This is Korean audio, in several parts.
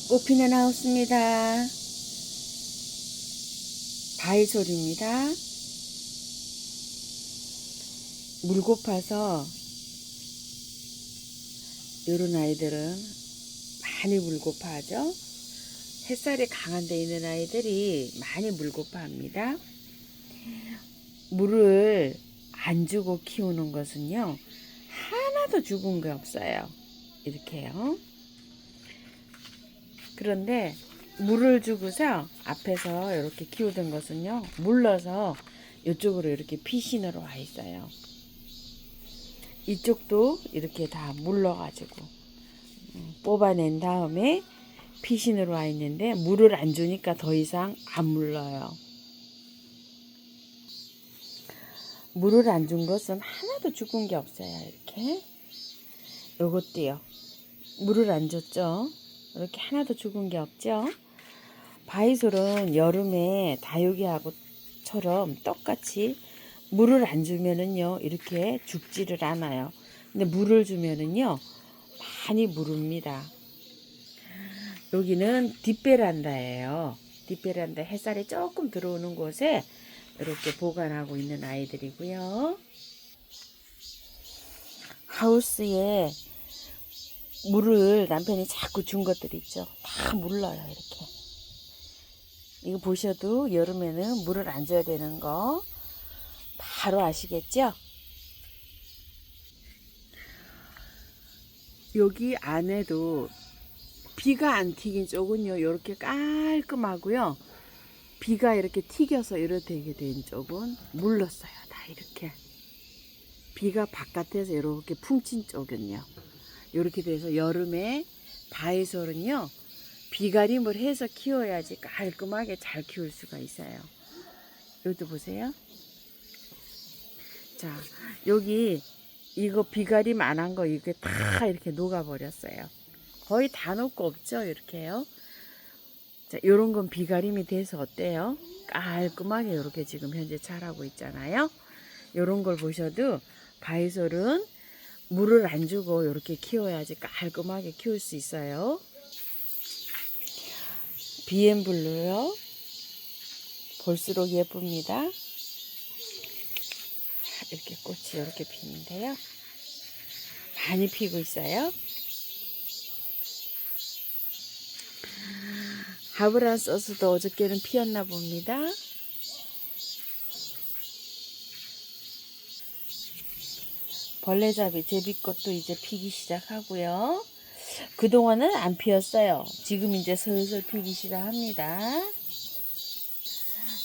꽃피는 하우스입니다. 바이솔입니다. 물 고파서 이런 아이들은 많이 물 고파하죠. 햇살이 강한 데 있는 아이들이 많이 물 고파합니다. 물을 안 주고 키우는 것은요, 하나도 죽은 게 없어요. 이렇게요. 그런데 물을 주고서 앞에서 이렇게 키우던 것은요, 물러서 이쪽으로 이렇게 피신으로 와 있어요. 이쪽도 이렇게 다 물러가지고 뽑아낸 다음에 피신으로 와 있는데, 물을 안 주니까 더 이상 안 물러요. 물을 안 준 것은 하나도 죽은 게 없어요. 이렇게 요것도요, 물을 안 줬죠. 이렇게 하나도 죽은 게 없죠. 바이솔은 여름에 다육이하고처럼 똑같이 물을 안 주면은요, 이렇게 죽지를 않아요. 근데 물을 주면은요, 많이 무릅니다. 여기는 뒷베란다예요. 뒷베란다, 햇살이 조금 들어오는 곳에 이렇게 보관하고 있는 아이들이고요. 하우스에 물을 남편이 자꾸 준 것들 있죠. 다 물러요, 이렇게. 이거 보셔도 여름에는 물을 안 줘야 되는 거 바로 아시겠죠? 여기 안에도 비가 안 튀긴 쪽은요, 이렇게 깔끔하고요. 비가 이렇게 튀겨서 이렇게 된 쪽은 물렀어요. 다 이렇게. 비가 바깥에서 이렇게 풍친 쪽은요, 이렇게 돼서 여름에 바이솔은요, 비가림을 해서 키워야지 깔끔하게 잘 키울 수가 있어요. 여기도 보세요. 자, 여기 이거 비가림 안 한 거 이게 다 이렇게 녹아버렸어요. 거의 다 녹고 없죠, 이렇게요. 자, 요런 건 비가림이 돼서 어때요? 깔끔하게 이렇게 지금 현재 자라고 있잖아요. 요런 걸 보셔도 바이솔은 물을 안 주고 이렇게 키워야지 깔끔하게 키울 수 있어요. 비엔블루요. 볼수록 예쁩니다. 이렇게 꽃이 이렇게 피는데요. 많이 피고 있어요. 하브란소스도 어저께는 피었나 봅니다. 벌레잡이 제비꽃도 이제 피기 시작하고요. 그동안은 안 피었어요. 지금 이제 슬슬 피기 시작합니다.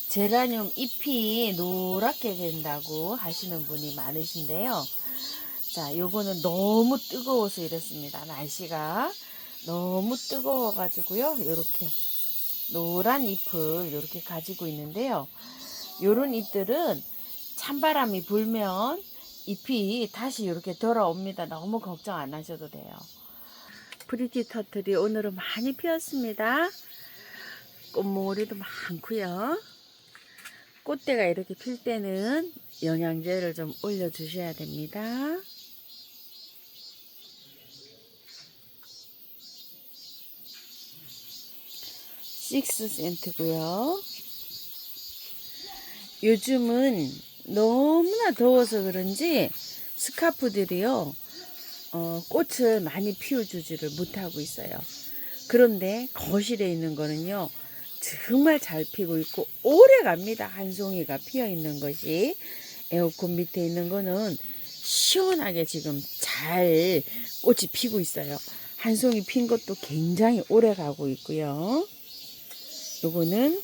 제라늄 잎이 노랗게 된다고 하시는 분이 많으신데요. 자, 요거는 너무 뜨거워서 이렇습니다. 날씨가 너무 뜨거워 가지고요, 요렇게 노란 잎을 이렇게 가지고 있는데요. 요런 잎들은 찬바람이 불면 잎이 다시 이렇게 돌아옵니다. 너무 걱정 안 하셔도 돼요. 프리티 터틀이 오늘은 많이 피었습니다. 꽃몽오리도 많고요. 꽃대가 이렇게 필 때는 영양제를 좀 올려 주셔야 됩니다. 6센트고요. 요즘은 너무나 더워서 그런지 스카프들이요, 꽃을 많이 피워주지를 못하고 있어요. 그런데 거실에 있는 거는요, 정말 잘 피고 있고 오래 갑니다. 한 송이가 피어 있는 것이. 에어컨 밑에 있는 거는 시원하게 지금 잘 꽃이 피고 있어요. 한 송이 핀 것도 굉장히 오래 가고 있고요. 요거는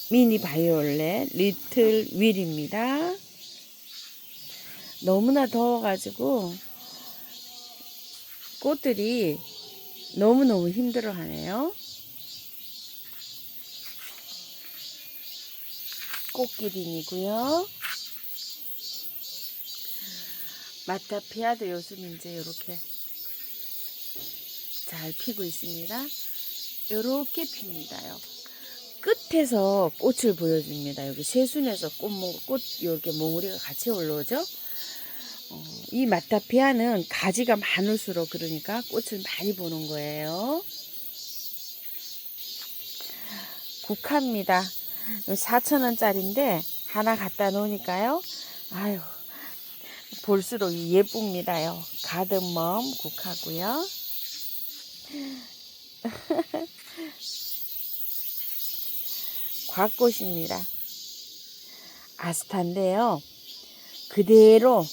미니 바이올렛 리틀 윌입니다. 너무나 더워가지고 꽃들이 너무너무 힘들어 하네요. 꽃기린이고요. 마타피아도 요즘 이제 이렇게 잘 피고 있습니다. 이렇게 핍니다요. 끝에서 꽃을 보여줍니다. 여기 새순에서 꽃 이렇게 몽우리가 같이 올라오죠. 이 마타피아는 가지가 많을수록 그러니까 꽃을 많이 보는 거예요. 국화입니다. 4,000원짜리인데 하나 갖다 놓으니까요. 아유, 볼수록 예쁩니다요. 가든멈 국화고요. 곽꽃입니다. 아스타인데요. 그대로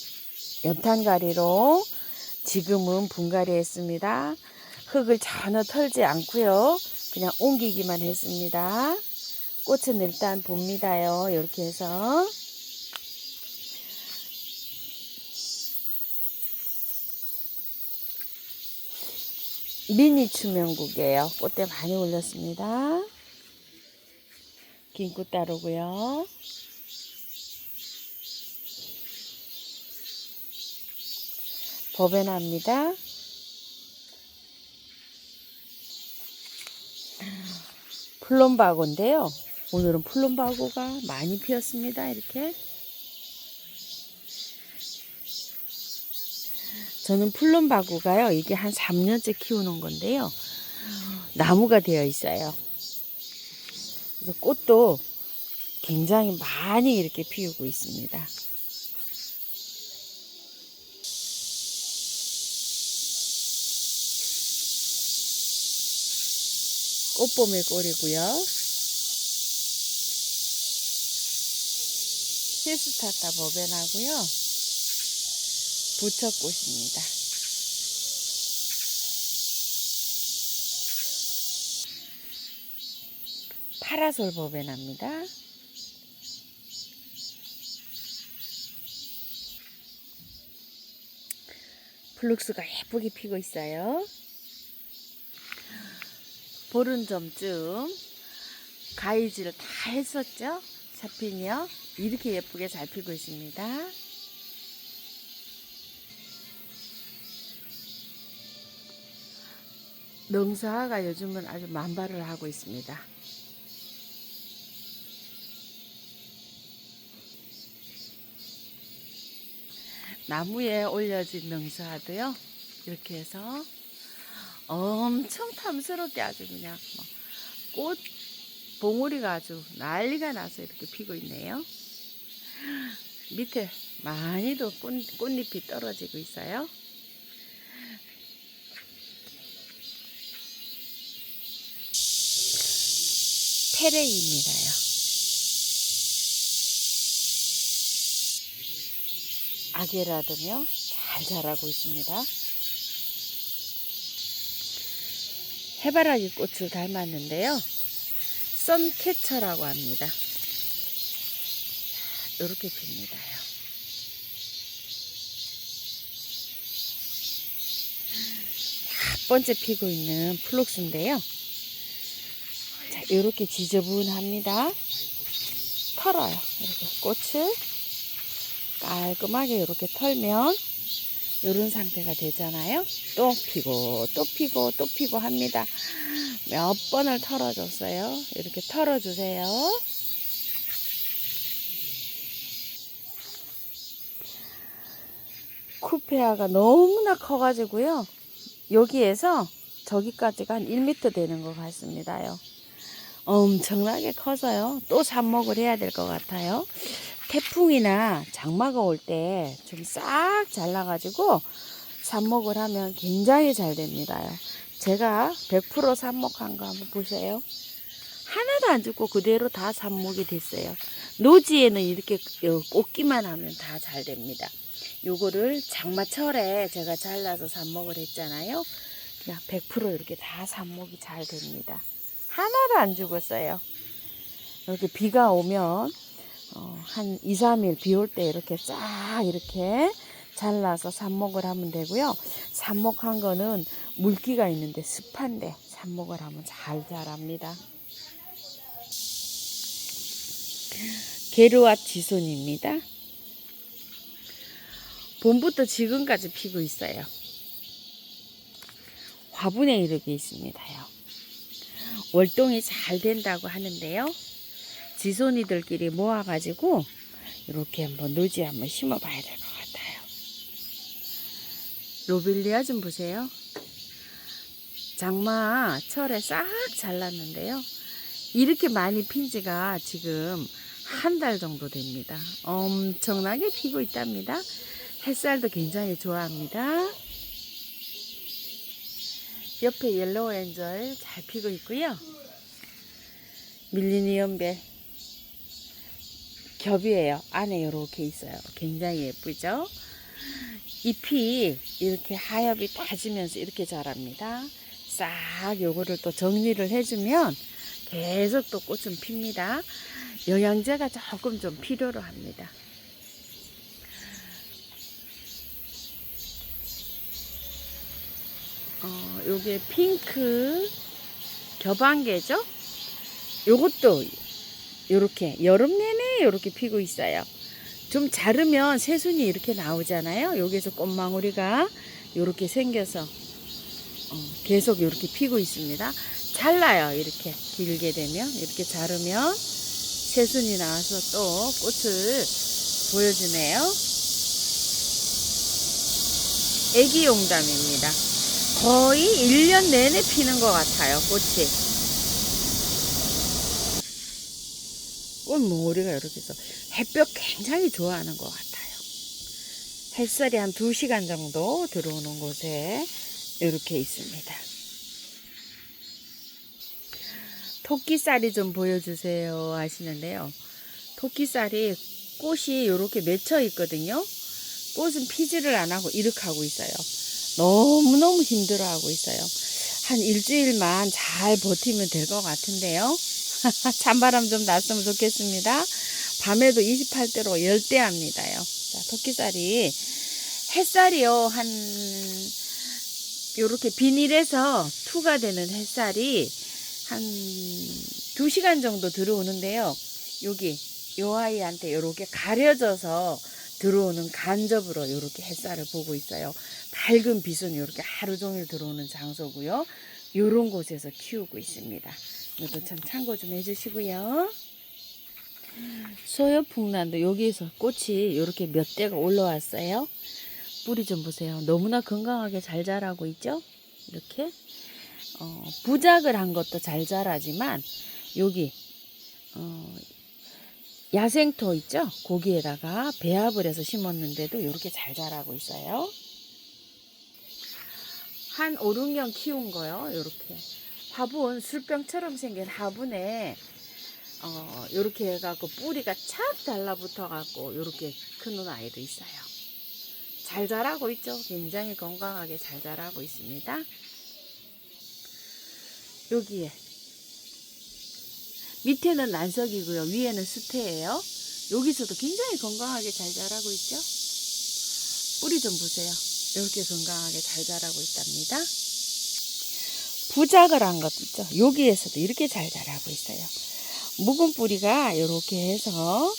연탄가리로 지금은 분갈이 했습니다. 흙을 전혀 털지 않고요. 그냥 옮기기만 했습니다. 꽃은 일단 봅니다요. 이렇게 해서. 미니 추명국이에요. 꽃대 많이 올렸습니다. 긴 꽃다루고요. 버베나입니다. 플럼바고인데요. 오늘은 플럼바고가 많이 피었습니다. 이렇게. 저는 플럼바고가요. 이게 한 3년째 키우는 건데요. 나무가 되어 있어요. 그래서 꽃도 굉장히 많이 이렇게 피우고 있습니다. 꽃봄의 꼴이고요. 히스타타 버베나고요. 부처꽃입니다. 파라솔 버베나입니다. 플룩스가 예쁘게 피고 있어요. 보름점쯤 가위질 다 했었죠. 잡히며 이렇게 예쁘게 잘 피고 있습니다. 능사가 요즘은 아주 만발을 하고 있습니다. 나무에 올려진 능사도요. 이렇게 해서 엄청 탐스럽게 아주 그냥 꽃 봉우리가 아주 난리가 나서 이렇게 피고 있네요. 밑에 많이도 꽃잎이 떨어지고 있어요. 페레이입니다요. 아게라도요 잘 자라고 있습니다. 해바라기 꽃을 닮았는데요. 썬캐쳐라고 합니다. 이렇게 핍니다요. 첫 번째 피고 있는 플룩스인데요. 자, 이렇게 지저분합니다. 털어요. 이렇게 꽃을 깔끔하게 이렇게 털면 이런 상태가 되잖아요. 또 피고 또 피고 또 피고 합니다. 몇 번을 털어줬어요. 이렇게 털어주세요. 쿠페아가 너무나 커가지고요. 여기에서 저기까지가 한 1m 되는 것 같습니다요. 엄청나게 커서요. 또 삽목을 해야 될 것 같아요. 태풍이나 장마가 올 때 좀 싹 잘라가지고 삽목을 하면 굉장히 잘 됩니다요. 제가 100% 삽목한 거 한번 보세요. 하나도 안 죽고 그대로 다 삽목이 됐어요. 노지에는 이렇게 꽂기만 하면 다 잘 됩니다. 요거를 장마철에 제가 잘라서 삽목을 했잖아요. 그냥 100% 이렇게 다 삽목이 잘 됩니다. 하나도 안 죽었어요. 이렇게 비가 오면 한 2, 3일 비 올 때 이렇게 쫙 이렇게 잘라서 삽목을 하면 되고요. 삽목한 거는 물기가 있는데 습한데 삽목을 하면 잘 자랍니다. 게르왓 지손입니다. 봄부터 지금까지 피고 있어요. 화분에 이렇게 있습니다요. 월동이 잘 된다고 하는데요. 지손이들끼리 모아가지고 이렇게 한번 노지에 한번 심어봐야 될 것 같아요. 로빌리아 좀 보세요. 장마철에 싹 잘랐는데요. 이렇게 많이 핀 지가 지금 한 달 정도 됩니다. 엄청나게 피고 있답니다. 햇살도 굉장히 좋아합니다. 옆에 옐로우 엔젤 잘 피고 있고요. 밀리니엄벨 겹이에요. 안에 이렇게 있어요. 굉장히 예쁘죠? 잎이 이렇게 하엽이 다지면서 이렇게 자랍니다. 싹 요거를 또 정리를 해주면 계속 또 꽃은 핍니다. 영양제가 조금 좀 필요로 합니다. 요게 핑크 겹안개죠? 요것도 요렇게 여름 내내 요렇게 피고 있어요. 좀 자르면 새순이 이렇게 나오잖아요. 여기서 꽃망울이가 요렇게 생겨서 계속 이렇게 피고 있습니다. 잘라요. 이렇게 길게 되면 이렇게 자르면 새순이 나와서 또 꽃을 보여주네요. 애기용담입니다. 거의 1년 내내 피는 것 같아요. 꽃이. 꽃몽우리가 이렇게 해서 햇볕 굉장히 좋아하는 것 같아요. 햇살이 한 2시간 정도 들어오는 곳에 이렇게 있습니다. 토끼살이 좀 보여주세요 하시는데요. 토끼살이 꽃이 이렇게 맺혀 있거든요. 꽃은 피지를 안 하고 이렇게 하고 있어요. 너무너무 힘들어하고 있어요. 한 일주일만 잘 버티면 될 것 같은데요. 찬바람 좀 났으면 좋겠습니다. 밤에도 28도로 열대합니다요. 자, 토끼살이 햇살이요. 요렇게 비닐에서 투가 되는 햇살이 한 2시간 정도 들어오는데요. 여기 요 아이한테 요렇게 가려져서 들어오는 간접으로 요렇게 햇살을 보고 있어요. 밝은 빛은 요렇게 하루 종일 들어오는 장소고요. 요런 곳에서 키우고 있습니다. 이것도 참 참고 좀 해주시고요. 소엽풍란도 여기에서 꽃이 이렇게 몇 대가 올라왔어요. 뿌리 좀 보세요. 너무나 건강하게 잘 자라고 있죠. 이렇게 부작을 한 것도 잘 자라지만 여기 야생토 있죠. 거기에다가 배합을 해서 심었는데도 이렇게 잘 자라고 있어요. 한 5, 6년 키운 거요. 이렇게 화분, 술병처럼 생긴 화분에 요렇게 해갖고 뿌리가 착 달라붙어 갖고 요렇게 크는 아이도 있어요. 잘 자라고 있죠. 굉장히 건강하게 잘 자라고 있습니다. 여기에 밑에는 난석이고요. 위에는 수태예요. 여기서도 굉장히 건강하게 잘 자라고 있죠. 뿌리 좀 보세요. 이렇게 건강하게 잘 자라고 있답니다. 부작을 한 것 있죠. 여기에서도 이렇게 잘 자라고 있어요. 묵은 뿌리가 이렇게 해서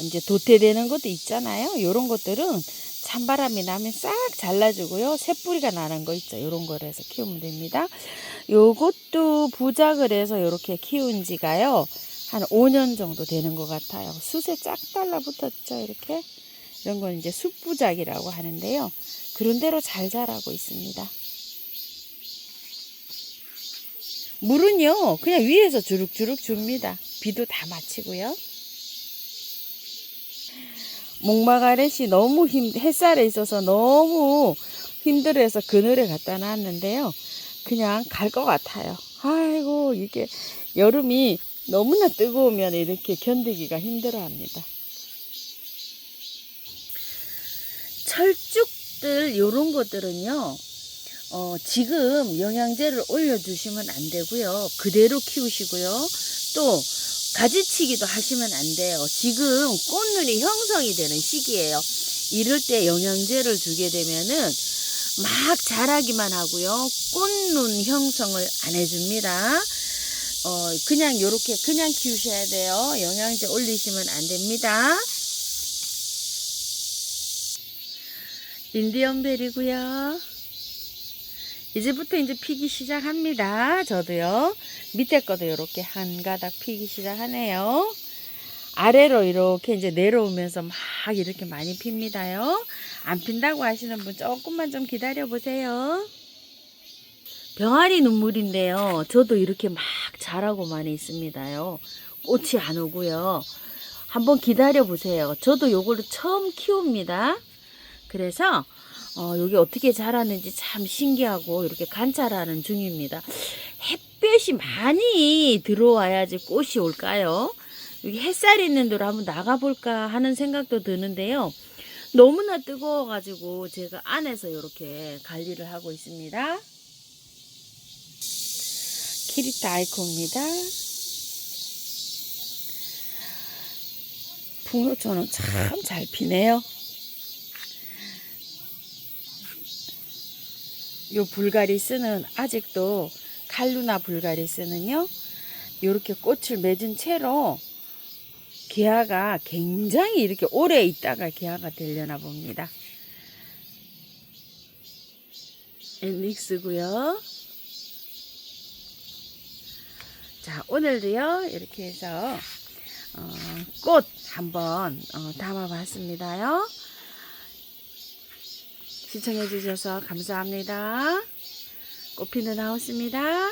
이제 도태되는 것도 있잖아요. 이런 것들은 찬바람이 나면 싹 잘라주고요. 새 뿌리가 나는 거 있죠. 이런 거를 해서 키우면 됩니다. 요것도 부작을 해서 이렇게 키운 지가요. 한 5년 정도 되는 것 같아요. 숯에 쫙 달라붙었죠. 이렇게. 이런 건 이제 숯부작이라고 하는데요. 그런 대로 잘 자라고 있습니다. 물은요, 그냥 위에서 주룩주룩 줍니다. 비도 다 마치고요. 목마가렛이 너무 햇살에 있어서 너무 힘들어해서 그늘에 갖다 놨는데요. 그냥 갈 것 같아요. 아이고, 이게 여름이 너무나 뜨거우면 이렇게 견디기가 힘들어 합니다. 철쭉들, 요런 것들은요, 지금 영양제를 올려주시면 안 되고요. 그대로 키우시고요. 또 가지치기도 하시면 안 돼요. 지금 꽃눈이 형성이 되는 시기예요. 이럴 때 영양제를 주게 되면은 막 자라기만 하고요. 꽃눈 형성을 안 해줍니다. 그냥 요렇게 그냥 키우셔야 돼요. 영양제 올리시면 안 됩니다. 인디언벨이고요. 이제부터 이제 피기 시작합니다. 저도요. 밑에 거도 이렇게 한 가닥 피기 시작하네요. 아래로 이렇게 이제 내려오면서 막 이렇게 많이 핍니다요. 안 핀다고 하시는 분 조금만 좀 기다려 보세요. 병아리 눈물인데요. 저도 이렇게 막 자라고만 있습니다요. 꽃이 안 오고요. 한번 기다려 보세요. 저도 요거를 처음 키웁니다. 그래서 여기 어떻게 자라는지 참 신기하고 이렇게 관찰하는 중입니다. 햇볕이 많이 들어와야지 꽃이 올까요? 여기 햇살이 있는 데로 한번 나가볼까 하는 생각도 드는데요. 너무나 뜨거워가지고 제가 안에서 이렇게 관리를 하고 있습니다. 키리타 아이코입니다. 풍요초는 참 잘 피네요. 요 불가리스는 아직도 칼루나 불가리스는요 이렇게 꽃을 맺은 채로 개화가 굉장히 이렇게 오래 있다가 개화가 되려나 봅니다. 엔닉스고요. 자, 오늘도요 이렇게 해서 꽃 한번 담아봤습니다요. 시청해 주셔서 감사합니다. 꽃피는 하우스입니다.